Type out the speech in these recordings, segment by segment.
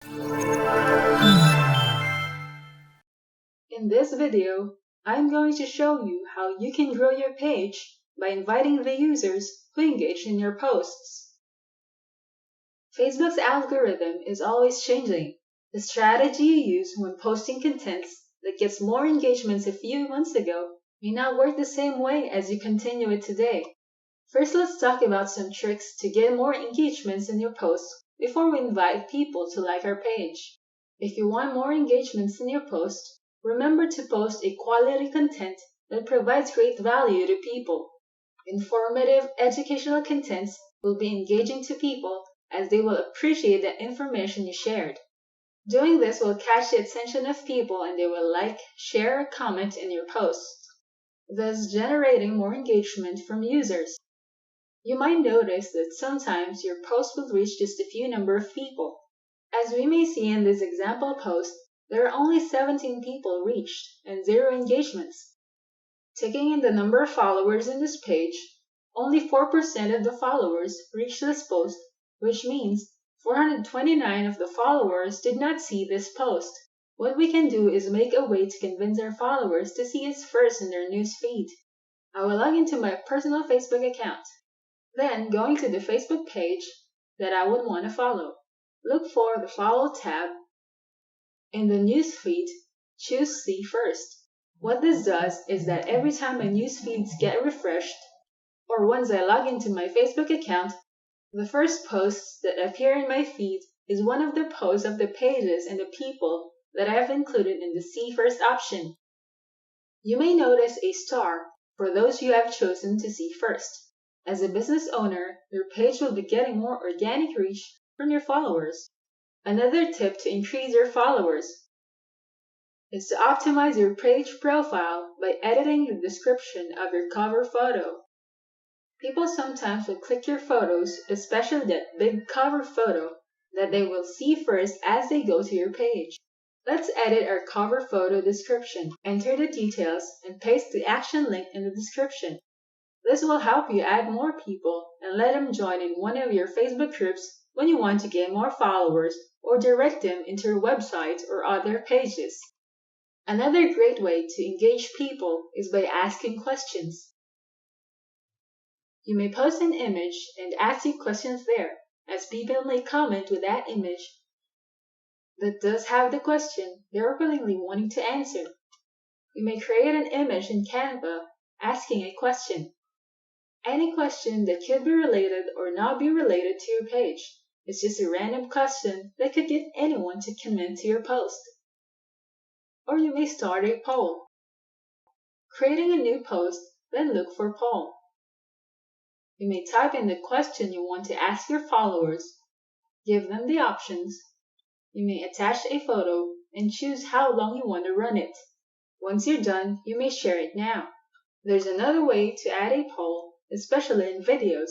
In this video, I'm going to show you how you can grow your page by inviting the users who engage in your posts. Facebook's algorithm is always changing. The strategy you used when posting content that gets more engagements a few months ago may not work the same way as you continue it today. First, let's talk about some tricks to get more engagements in your posts before we invite people to like our page. If you want more engagements in your post, remember to post a quality content that provides great value to people. Informative, educational content will be engaging to people as they will appreciate the information you shared. Doing this will catch the attention of people and they will like, share, or comment in your posts, thus generating more engagement from users. You might notice that sometimes your post will reach just a few number of people. As we may see in this example post, there are only 17 people reached and 0 engagements. Taking in the number of followers in this page, only 4% of the followers reached this post, which means 429 of the followers did not see this post. What we can do is make a way to convince our followers to see us first in their news feed. I will log into my personal Facebook account. Then, going to the Facebook page that I would want to follow, look for the Follow tab. In the news feed, choose See First. What this does is that every time my news feeds get refreshed, or once I log into my Facebook account, the first posts that appear in my feed is one of the posts of the pages and the people that I have included in the See First option. You may notice a star for those you have chosen to see first. As a business owner, your page will be getting more organic reach from your followers. Another tip to increase your followers is to optimize your page profile by editing the description of your cover photo. People sometimes will click your photos, especially that big cover photo, that they will see first as they go to your page. Let's edit our cover photo description, enter the details, and paste the action link in the description. This will help you add more people and let them join in one of your Facebook groups when you want to gain more followers or direct them into your website or other pages. Another great way to engage people is by asking questions. You may post an image and ask you questions there, as people may comment with that image that does have the question they're willingly wanting to answer. You may create an image in Canva asking a question. Any question that could be related or not be related to your page. It's just a random question that could get anyone to comment to your post. Or you may start a poll. Creating a new post, then look for poll. You may type in the question you want to ask your followers, give them the options. You may attach a photo and choose how long you want to run it. Once you're done, you may share it now. There's another way to add a poll, especially in videos.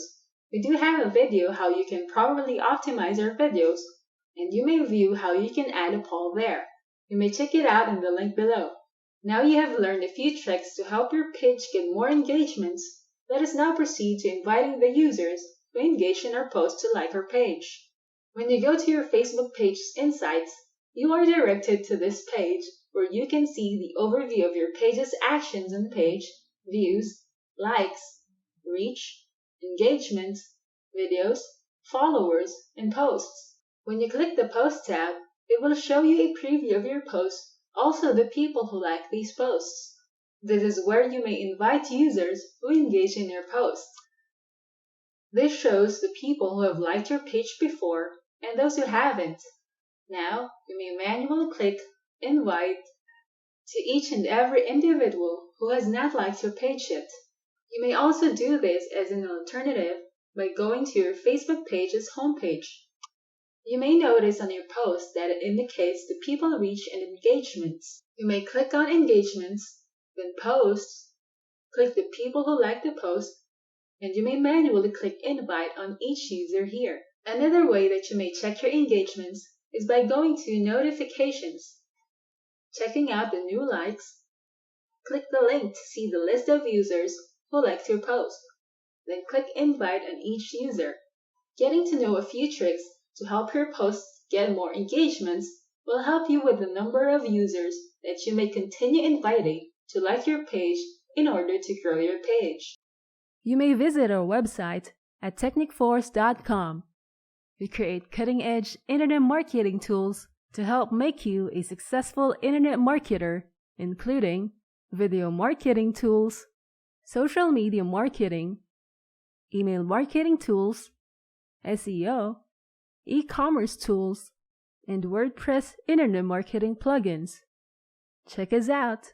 We do have a video how you can properly optimize our videos, and you may view how you can add a poll there. You may check it out in the link below. Now you have learned a few tricks to help your page get more engagements. Let us now proceed to inviting the users who engage in our post to like our page. When you go to your Facebook page's insights, you are directed to this page where you can see the overview of your page's actions on the page, views, likes, reach, engagement, videos, followers, and posts. When you click the Post tab, it will show you a preview of your post, also the people who like these posts. This is where you may invite users who engage in your post. This shows the people who have liked your page before and those who haven't. Now, you may manually click Invite to each and every individual who has not liked your page yet. You may also do this as an alternative by going to your Facebook page's homepage. You may notice on your post that it indicates the people reach and engagements. You may click on Engagements, then Posts, click the people who like the post, and you may manually click Invite on each user here. Another way that you may check your engagements is by going to Notifications, checking out the new likes, click the link to see the list of users who liked your post, then click Invite on each user. Getting to know a few tricks to help your posts get more engagements will help you with the number of users that you may continue inviting to like your page in order to grow your page. You may visit our website at technicforce.com. We create cutting-edge internet marketing tools to help make you a successful internet marketer, including video marketing tools, social media marketing, email marketing tools, SEO, e-commerce tools, and WordPress internet marketing plugins. Check us out